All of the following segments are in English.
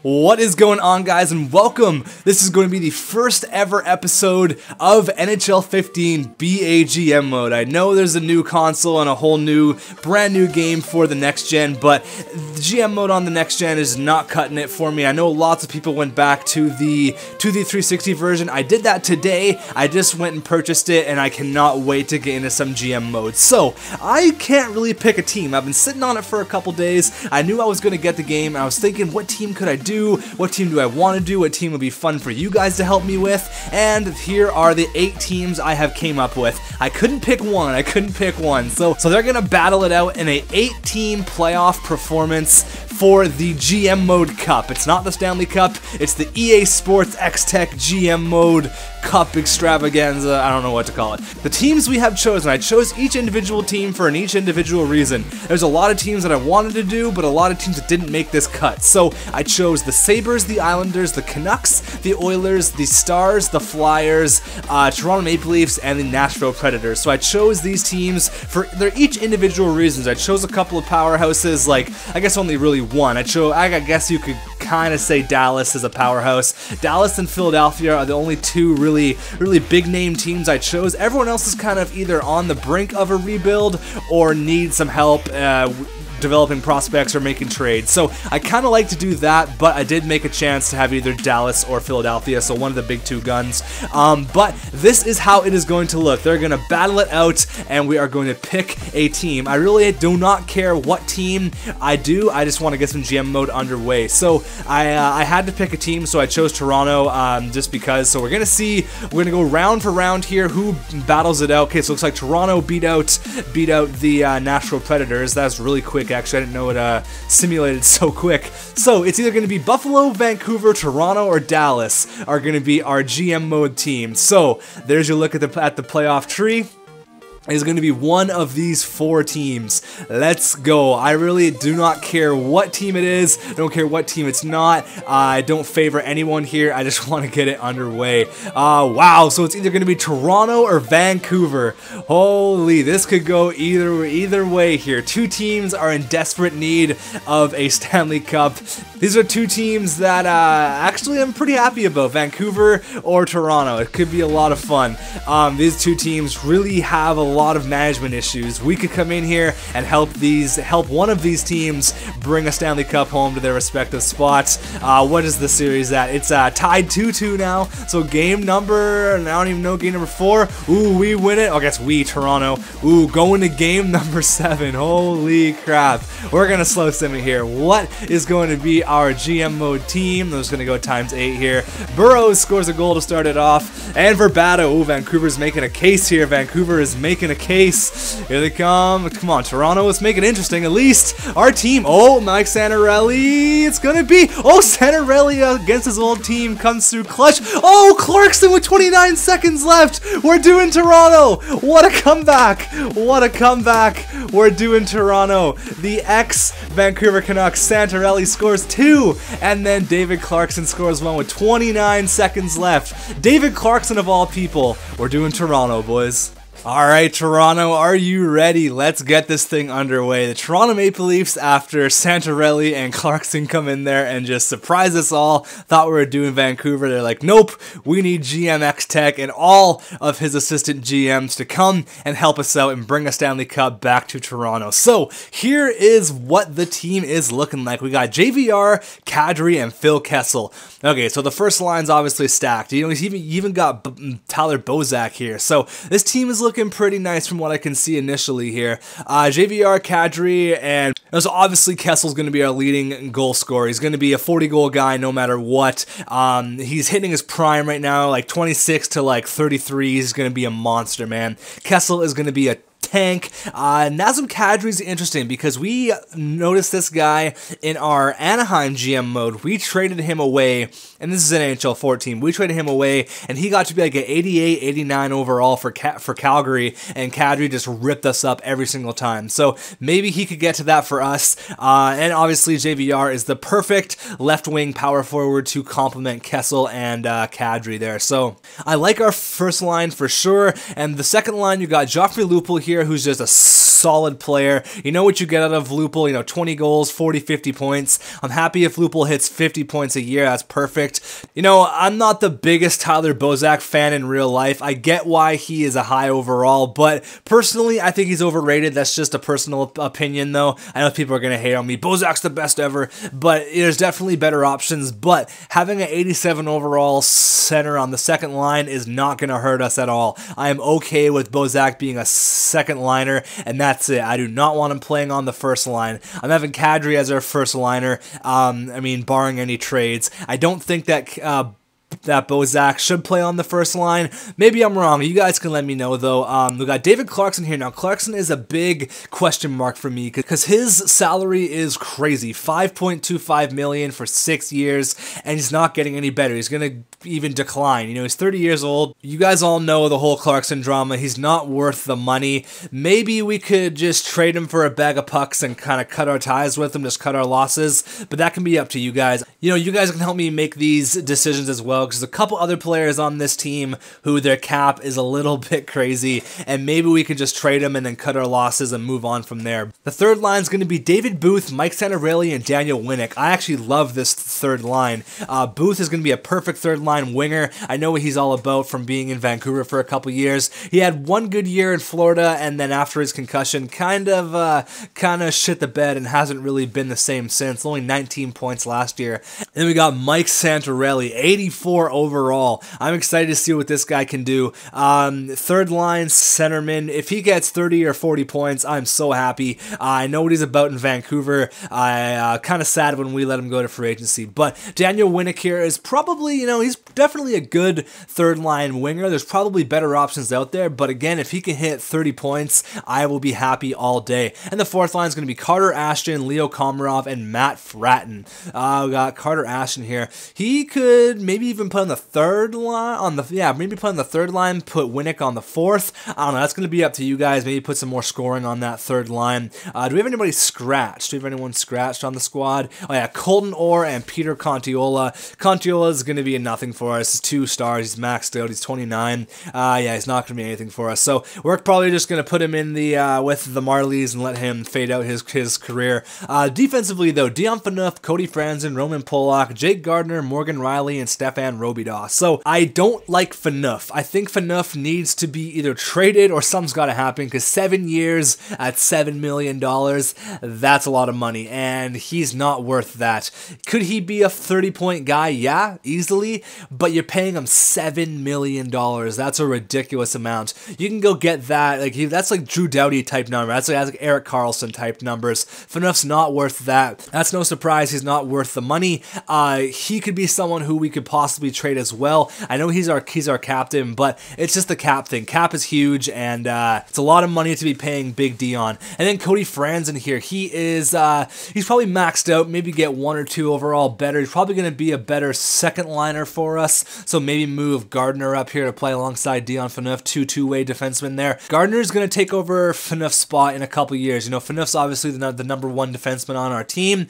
What is going on, guys, and welcome. This is going to be the first ever episode of NHL 15 BAGM mode. I know there's a new console and a whole new, brand new game for the next gen, but the GM mode on the next gen is not cutting it for me. I know lots of people went back to the 360 version. I did that today. I just went and purchased it, and I cannot wait to get into some GM mode. So I can't really pick a team. I've been sitting on it for a couple days. I knew I was going to get the game. I was thinking, what team could I do? What team do I want to do? What team would be fun for you guys to help me with? And here are the 8 teams I have came up with. I couldn't pick one. So they're gonna battle it out in a 8-team playoff performance for the GM Mode Cup. It's not the Stanley Cup, it's the EA Sports xTechGaming Mode Cup extravaganza. I don't know what to call it. The teams we have chosen, I chose each individual team for each individual reason. There's a lot of teams that I wanted to do, but a lot of teams that didn't make this cut. So I chose the Sabres, the Islanders, the Canucks, the Oilers, the Stars, the Flyers, Toronto Maple Leafs, and the Nashville Predators. So I chose these teams for their each individual reasons. I chose a couple of powerhouses, like I guess only really one. I guess you could kind of say Dallas is a powerhouse. Dallas and Philadelphia are the only two really big name teams I chose. Everyone else is kind of either on the brink of a rebuild or need some help developing prospects or making trades. So I kind of like to do that, but I did make a chance to have either Dallas or Philadelphia, so one of the big two guns. But this is how it is going to look. They're going to battle it out, and we are going to pick a team. I really do not care what team I do. I just want to get some GM mode underway. So I had to pick a team, so I chose Toronto just because. So we're going to see, we're going to go round for round here, who battles it out. Okay, so it looks like Toronto beat out the Nashville Predators. That's really quick. Actually, I didn't know it simulated so quick. So it's either going to be Buffalo, Vancouver, Toronto, or Dallas are going to be our GM mode team. So there's your look at the playoff tree. Is going to be one of these 4 teams. Let's go. I really do not care what team it is. I don't care what team it's not. I don't favor anyone here. I just want to get it underway. Wow. So it's either going to be Toronto or Vancouver. Holy, this could go either way here. 2 teams are in desperate need of a Stanley Cup. These are 2 teams that actually I'm pretty happy about. Vancouver or Toronto. It could be a lot of fun. These 2 teams really have a lot of management issues. We could come in here and help one of these teams bring a Stanley Cup home to their respective spots. What is the series at? It's tied 2-2 now. So game number, I don't even know, game number 4. Ooh, we win it. I guess we, Toronto. Ooh, going to game number 7. Holy crap. We're gonna slow sim it here. What is going to be our GM mode team? I'm just gonna go times 8 here. Burrows scores a goal to start it off. And Verbato. Ooh, Vancouver's making a case here. Vancouver is making a case. Here they come. Come on, Toronto. Let's make it interesting. At least our team. Oh, Mike Santorelli. It's gonna be. Oh, Santorelli against his old team comes through clutch. Oh, Clarkson with 29 seconds left. We're doing Toronto. What a comeback. What a comeback. We're doing Toronto. The ex-Vancouver Canucks, Santorelli, scores 2. And then David Clarkson scores 1 with 29 seconds left. David Clarkson, of all people. We're doing Toronto, boys. Alright, Toronto, are you ready? Let's get this thing underway. The Toronto Maple Leafs, after Santorelli and Clarkson come in there and just surprise us all, thought we were doing Vancouver. They're like, nope, we need GM xTech and all of his assistant GMs to come and help us out and bring a Stanley Cup back to Toronto. So here is what the team is looking like. We got JVR, Kadri, and Phil Kessel. Okay, so the first line's obviously stacked. You know, he's even got Tyler Bozak here. So this team is looking pretty nice from what I can see initially here. JVR, Kadri, and so obviously Kessel's going to be our leading goal scorer. He's going to be a 40-goal guy no matter what. He's hitting his prime right now, like 26 to like 33. He's going to be a monster, man. Kessel is going to be a tank. Nazem Kadri is interesting because we noticed this guy in our Anaheim GM mode. We traded him away, and this is an NHL 14. We traded him away, and he got to be like an 88, 89 overall for Calgary, and Kadri just ripped us up every single time. So maybe he could get to that for us. And obviously JVR is the perfect left-wing power forward to complement Kessel and Kadri there. So I like our first line for sure, and the second line, you got Joffrey Lupul here, who's just a solid player. You know what you get out of Lupul, 20 goals, 40, 50 points. I'm happy if Lupul hits 50 points a year. That's perfect. I'm not the biggest Tyler Bozak fan in real life. I get why he is a high overall, but personally, I think he's overrated. That's just a personal opinion, though. I know people are going to hate on me. Bozak's the best ever, but there's definitely better options. But having an 87 overall center on the second line is not going to hurt us at all. I am okay with Bozak being a second liner, and that's it. I do not want him playing on the first line. I'm having Kadri as our first liner, barring any trades. I don't think that Bozak should play on the first line. Maybe I'm wrong. You guys can let me know, though. We got David Clarkson here. Now, Clarkson is a big question mark for me because his salary is crazy. $5.25 million for 6 years, and he's not getting any better. He's going to even decline. He's 30 years old. You guys all know the whole Clarkson drama. He's not worth the money. Maybe we could just trade him for a bag of pucks and kind of cut our ties with him, just cut our losses, but that can be up to you guys. You guys can help me make these decisions as well, because there's a couple other players on this team who their cap is a little bit crazy, and maybe we could just trade them and then cut our losses and move on from there. The third line is going to be David Booth, Mike Santorelli, and Daniel Winnick. I actually love this third line. Booth is going to be a perfect third line winger. I know what he's all about from being in Vancouver for a couple years. He had one good year in Florida, and then after his concussion, kind of shit the bed and hasn't really been the same since. Only 19 points last year. And then we got Mike Santorelli, 84 overall. I'm excited to see what this guy can do. Third line centerman, if he gets 30 or 40 points, I'm so happy. I know what he's about in Vancouver. Kind of sad when we let him go to free agency. But Daniel Winnick here is probably, he's definitely a good third line winger. There's probably better options out there. But again, if he can hit 30 points, I will be happy all day. And the fourth line is going to be Carter Ashton, Leo Komarov, and Matt Fratton. We got Carter Ashton here. He could maybe even put on the third line, maybe put on the third line, put Winnick on the fourth. I don't know, that's going to be up to you guys. Maybe put some more scoring on that third line. Do we have anybody scratched? Do we have anyone scratched on the squad? Oh yeah, Colton Orr and Peter Contiola. Contiola is going to be a nothing for us. He's 2 stars. He's maxed out. He's 29. He's not going to be anything for us. So we're probably just going to put him in the with the Marlies and let him fade out his career. Defensively, though, Dion Phaneuf, Cody Franzen, Roman Polak, Jake Gardner, Morgan Riley, and Stefan Robidas. So I don't like Phaneuf. I think Phaneuf needs to be either traded or something's got to happen, because 7 years at $7 million, that's a lot of money, and he's not worth that. Could he be a 30-point guy? Yeah, easily, but you're paying him $7 million. That's a ridiculous amount. You can go get that. That's like Drew Doughty type number. That's like Eric Carlson type numbers. Phaneuf's not worth that. That's no surprise. He's not worth the money. He could be someone who we could possibly trade as well. I know he's our captain, but it's just the cap thing. Cap is huge, and it's a lot of money to be paying Big D on. And then Cody Franzen here. He is he's probably maxed out. Maybe get 1 or 2 overall better. He's probably going to be a better second liner for us. So maybe move Gardner up here to play alongside Dion Phaneuf, two-way defensemen there. Gardner is going to take over Phaneuf's spot in a couple years. Phaneuf's obviously the number 1 defenseman on our team.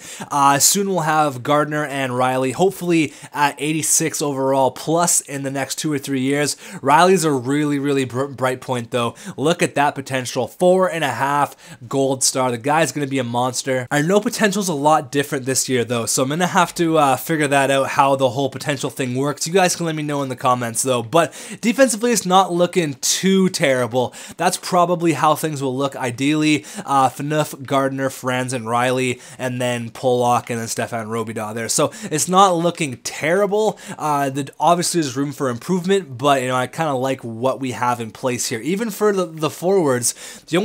Soon we'll have Gardner and Riley, hopefully at 86 overall plus in the next 2 or 3 years. Riley's a really, really bright point, though. Look at that potential. 4.5 gold star. The guy's going to be a monster. I know potential's a lot different this year, though, so I'm going to have to figure that out, how the whole potential thing works. You guys can let me know in the comments, though. But defensively, it's not looking too terrible. That's probably how things will look ideally. Phaneuf, Gardner, Franzen, Riley, and then Polak, and then Stefan Robidas there. So it's not looking terrible. Obviously, there's room for improvement, but I kind of like what we have in place here. Even for the forwards, the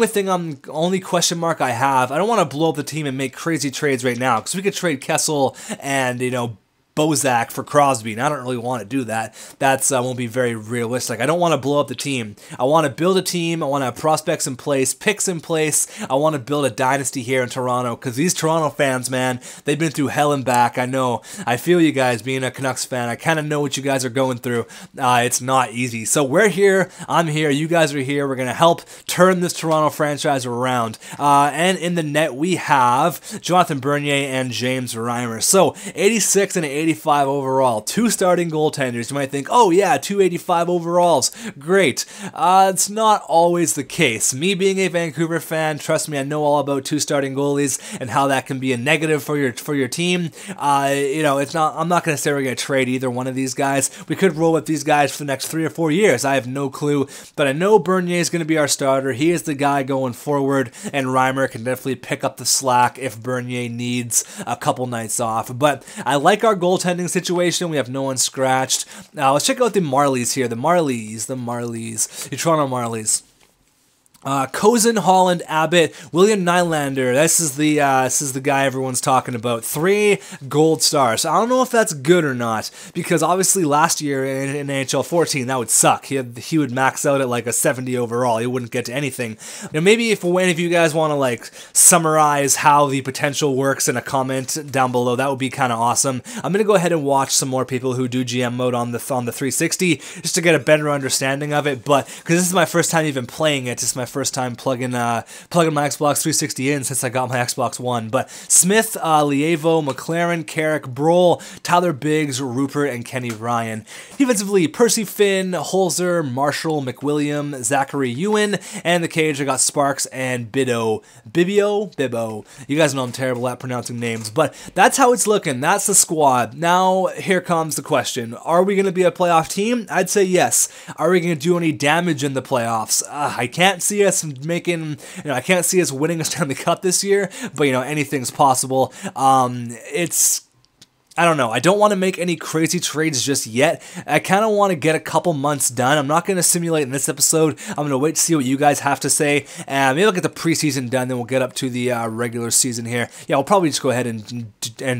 only question mark I have, I don't want to blow up the team and make crazy trades right now, because we could trade Kessel and Bozak for Crosby, and I don't really want to do that. That's won't be very realistic. I don't want to blow up the team. I want to build a team. I want to have prospects in place, picks in place. I want to build a dynasty here in Toronto, because these Toronto fans, man, they've been through hell and back. I know. I feel you guys being a Canucks fan. I kind of know what you guys are going through. It's not easy. So we're here. I'm here. You guys are here. We're going to help turn this Toronto franchise around. And in the net, we have Jonathan Bernier and James Reimer. So 86 and 285 overall, 2 starting goaltenders. You might think, oh yeah, 285 overalls, great. It's not always the case. Me being a Vancouver fan, trust me, I know all about 2 starting goalies and how that can be a negative for your team. You know, it's not. I'm not going to say we're going to trade either one of these guys. We could roll with these guys for the next 3 or 4 years. I have no clue, but I know Bernier is going to be our starter. He is the guy going forward, and Reimer can definitely pick up the slack if Bernier needs a couple nights off. But I like our goaltending situation. We have no one scratched. Let's check out the Marlies here. The Toronto Marlies. Cozen, Holland, Abbott, William Nylander. This is the guy everyone's talking about. 3 gold stars. I don't know if that's good or not, because obviously last year in NHL 14 that would suck. He would max out at like a 70 overall. He wouldn't get to anything. Now maybe if any of you guys want to like summarize how the potential works in a comment down below, that would be kind of awesome. I'm gonna go ahead and watch some more people who do GM mode on the 360 just to get a better understanding of it. But because this is my first time even playing it, it's my first time plugging my Xbox 360 in since I got my Xbox One. But Smith, Lievo, McLaren, Carrick, Brohl, Tyler Biggs, Rupert, and Kenny Ryan. Defensively, Percy Finn, Holzer, Marshall, McWilliam, Zachary Ewan, and the cage I got Sparks and Bibbo. You guys know I'm terrible at pronouncing names, but that's how it's looking. That's the squad. Now here comes the question: are we going to be a playoff team? I'd say yes. Are we going to do any damage in the playoffs? I can't see us making, I can't see us winning a Stanley Cup this year, but anything's possible. I don't know. I don't want to make any crazy trades just yet. I kind of want to get a couple months done. I'm not going to simulate in this episode. I'm going to wait to see what you guys have to say. And maybe I'll get the preseason done, then we'll get up to the regular season here. Yeah, we'll probably just go ahead and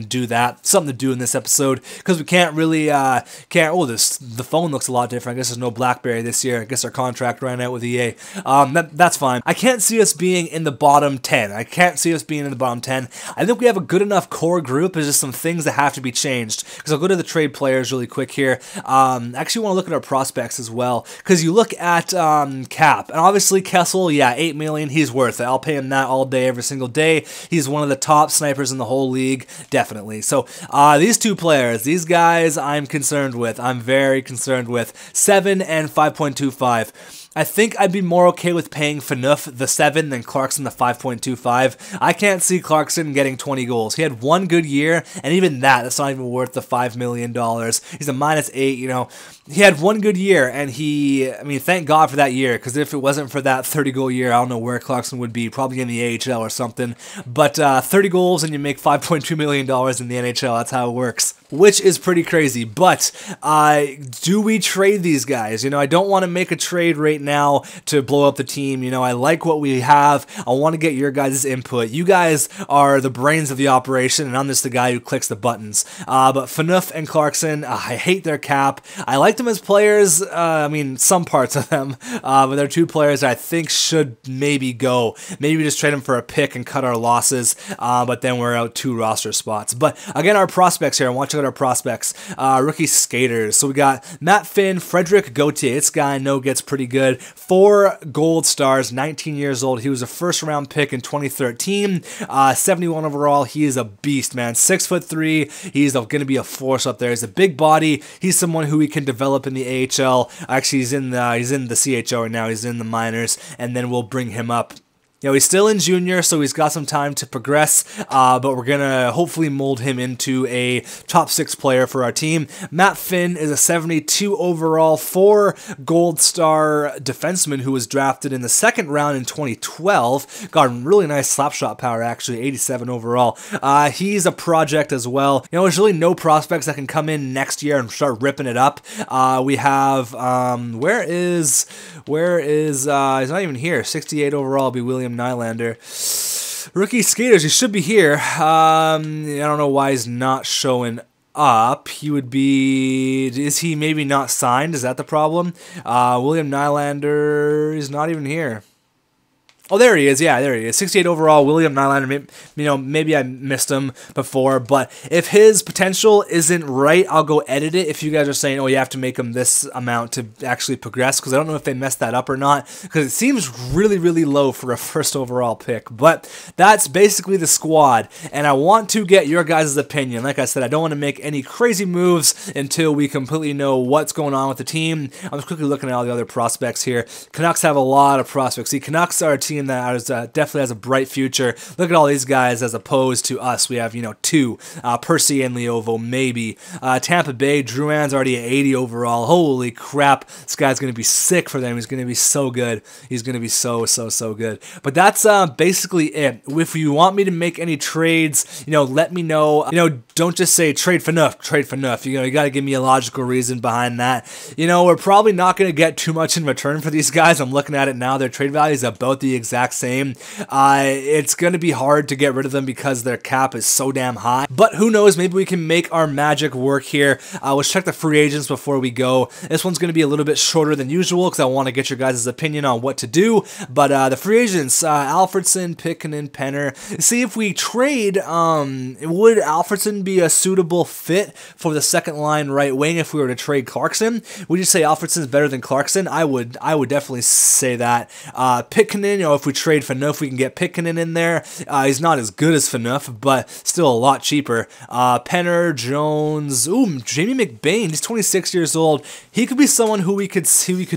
do that. Something to do in this episode, because we can't really, the phone looks a lot different. I guess there's no BlackBerry this year. I guess our contract ran out with EA. That's fine. I can't see us being in the bottom 10. I think we have a good enough core group. There's just some things that have to be changed, because I'll go to the trade players really quick here. Actually want to look at our prospects as well, because you look at cap, and obviously Kessel, yeah, $8 million, he's worth it. I'll pay him that all day, every single day. He's one of the top snipers in the whole league, definitely. So these 2 players, these guys I'm concerned with. I'm very concerned with. 7 and 5.25. I think I'd be more okay with paying Phaneuf the 7 than Clarkson the 5.25. I can't see Clarkson getting 20 goals. He had 1 good year, and even that's not even worth the $5 million. He's a -8, He had 1 good year, and thank God for that year, because if it wasn't for that 30-goal year, I don't know where Clarkson would be, probably in the AHL or something. But 30 goals and you make $5.2 million in the NHL, that's how it works, which is pretty crazy. But do we trade these guys? I don't want to make a trade right now to blow up the team. I like what we have. I want to get your guys' input. You guys are the brains of the operation, and I'm just the guy who clicks the buttons. But Phaneuf and Clarkson, I hate their cap. I like them as players, some parts of them, but they're 2 players that I think should maybe go. Maybe we just trade them for a pick and cut our losses, but then we're out 2 roster spots. But again, our prospects here, I want to check out our prospects. Rookie skaters. So we got Matt Finn, Frederick Gauthier. This guy I know gets pretty good. 4 gold stars, 19 years old. He was a first-round pick in 2013. 71 overall. He is a beast, man. 6'3". He's going to be a force up there. He's a big body. He's someone who we can develop in the AHL. Actually, he's in the CHL right now. He's in the minors, and then we'll bring him up. He's still in junior, so he's got some time to progress, but we're going to hopefully mold him into a top 6 player for our team. Matt Finn is a 72 overall, 4 gold star defenseman who was drafted in the 2nd round in 2012. Got really nice slap shot power, actually, 87 overall. He's a project as well. There's really no prospects that can come in next year and start ripping it up. We have, he's not even here, 68 overall, will be William Nylander. Rookie skaters, he should be here. I don't know why he's not showing up. He would be, is he maybe not signed? Is that the problem? William Nylander is not even here. Oh, there he is. Yeah, there he is. 68 overall, William Nylander. You know, maybe I missed him before, but if his potential isn't right, I'll go edit it. If you guys are saying, oh, you have to make him this amount to actually progress, because I don't know if they messed that up or not, because it seems really, really low for a first overall pick. But that's basically the squad, and I want to get your guys' opinion. Like I said, I don't want to make any crazy moves until we completely know what's going on with the team. I'm just quickly looking at all the other prospects here. Canucks have a lot of prospects. See, Canucks are a team that is, definitely has a bright future. Look at all these guys as opposed to us. We have, you know, 2, Percy and Leovo, maybe. Tampa Bay, Drouin's already at 80 overall. Holy crap, this guy's going to be sick for them. He's going to be so good. He's going to be so good. But that's basically it. If you want me to make any trades, you know, let me know. You know, don't just say trade for enough, trade for enough. You know, you got to give me a logical reason behind that. You know, we're probably not going to get too much in return for these guys. I'm looking at it now. Their trade value is about the exact same. It's going to be hard to get rid of them because their cap is so damn high. But who knows? Maybe we can make our magic work here. Let's check the free agents before we go. This one's going to be a little bit shorter than usual because I want to get your guys' opinion on what to do. But the free agents, Alfredsson, Pickinen, Penner. See, if we trade, would Alfredsson be a suitable fit for the second line right wing if we were to trade Clarkson? Would you say Alfredsson's better than Clarkson? I would definitely say that. Pickinen, you know, if we trade Phaneuf, we can get Pickinen in there. He's not as good as Phaneuf, but still a lot cheaper. Penner, Jones, ooh, Jamie McBain, he's 26 years old. He could be someone who we could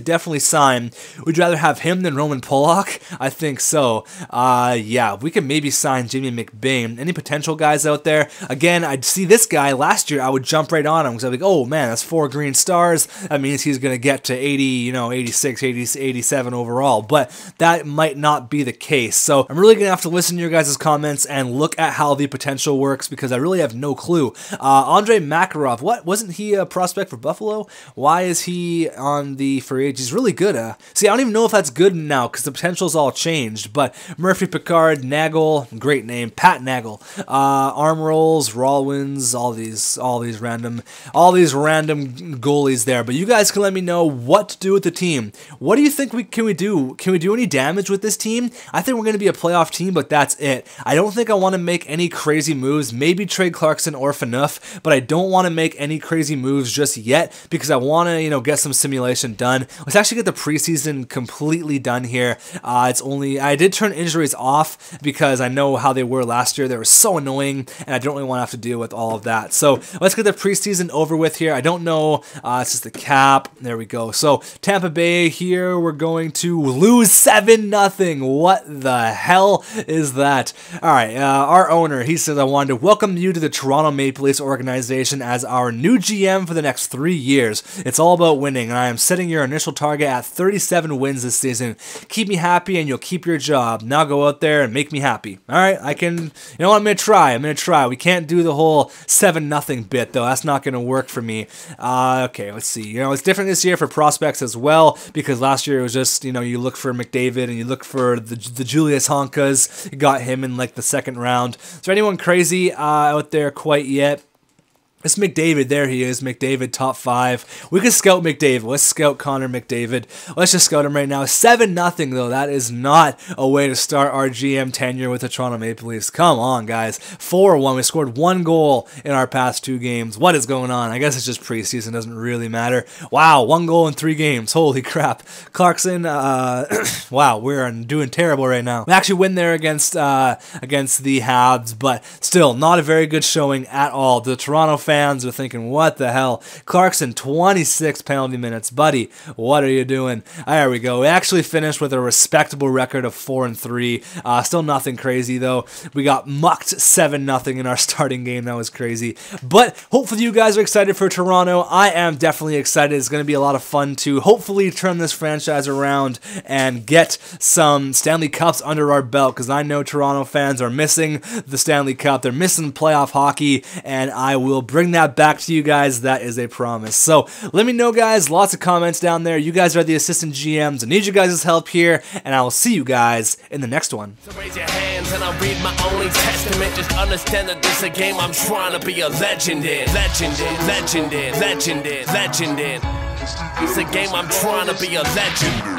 definitely sign. Would you rather have him than Roman Polak? I think so. Yeah, we could maybe sign Jamie McBain. Any potential guys out there? Again, I'd see this guy last year, I would jump right on him because I'd be like, oh man, that's 4 green stars. That means he's going to get to 80, you know, 86, 80, 87 overall, but that might not be the case. So I'm really going to have to listen to your guys' comments and look at how the potential works because I really have no clue. Andre Makarov, what? Wasn't he a prospect for Buffalo? Why is he on the free agent? He's really good. See, I don't even know if that's good now because the potential's all changed, but Murphy, Picard, Nagel, great name, Pat Nagel, arm rolls, Rawlins, all these random goalies there. But you guys can let me know what to do with the team. What do you think can we do? Can we do any damage with this team? I think we're going to be a playoff team, but that's it. I don't think I want to make any crazy moves. Maybe trade Clarkson or Phaneuf, but I don't want to make any crazy moves just yet because I want to, you know, get some simulation done. Let's actually get the preseason completely done here. I did turn injuries off because I know how they were last year. They were so annoying, and I don't really want to have to deal with all of that. So let's get the preseason over with here. I don't know. It's just the cap. There we go. So Tampa Bay here, we're going to lose 7-0. What the hell is that? All right, our owner, he says, I wanted to welcome you to the Toronto Maple Leafs organization as our new GM for the next 3 years. It's all about winning, and I am setting your initial target at 37 wins this season. Keep me happy, and you'll keep your job. Now go out there and make me happy. All right, you know what, I'm going to try. We can't do the whole 7-0 bit, though. That's not going to work for me. Okay, let's see. You know, it's different this year for prospects as well, because last year it was just, you know, you look for McDavid and you look for the Julius Honkas. You got him in like the second round. Is there anyone crazy out there quite yet? It's McDavid. There he is. McDavid, top 5. We can scout McDavid. Let's scout Connor McDavid. Let's just scout him right now. 7-0, though. That is not a way to start our GM tenure with the Toronto Maple Leafs. Come on, guys. 4-1. We scored 1 goal in our past 2 games. What is going on? I guess it's just preseason. Doesn't really matter. Wow, 1 goal in 3 games. Holy crap. Clarkson, wow, we're doing terrible right now. We actually win there against the Habs, but still not a very good showing at all. The Toronto fans are thinking, what the hell? Clarkson, 26 penalty minutes. Buddy, what are you doing? There we go. We actually finished with a respectable record of 4-3. Still nothing crazy, though. We got mucked 7-0 in our starting game. That was crazy. But hopefully you guys are excited for Toronto. I am definitely excited. It's going to be a lot of fun to hopefully turn this franchise around and get some Stanley Cups under our belt, because I know Toronto fans are missing the Stanley Cup. They're missing playoff hockey, and I will bring that back to you guys. That is a promise. So let me know, guys. Lots of comments down there. You guys are the assistant GMs. I need you guys' help here, and I will see you guys in the next one. So raise your hands and I'll read my only testament. Just understand that this is a game I'm trying to be a legend in. Legend in. It's a game I'm trying to be a legend in.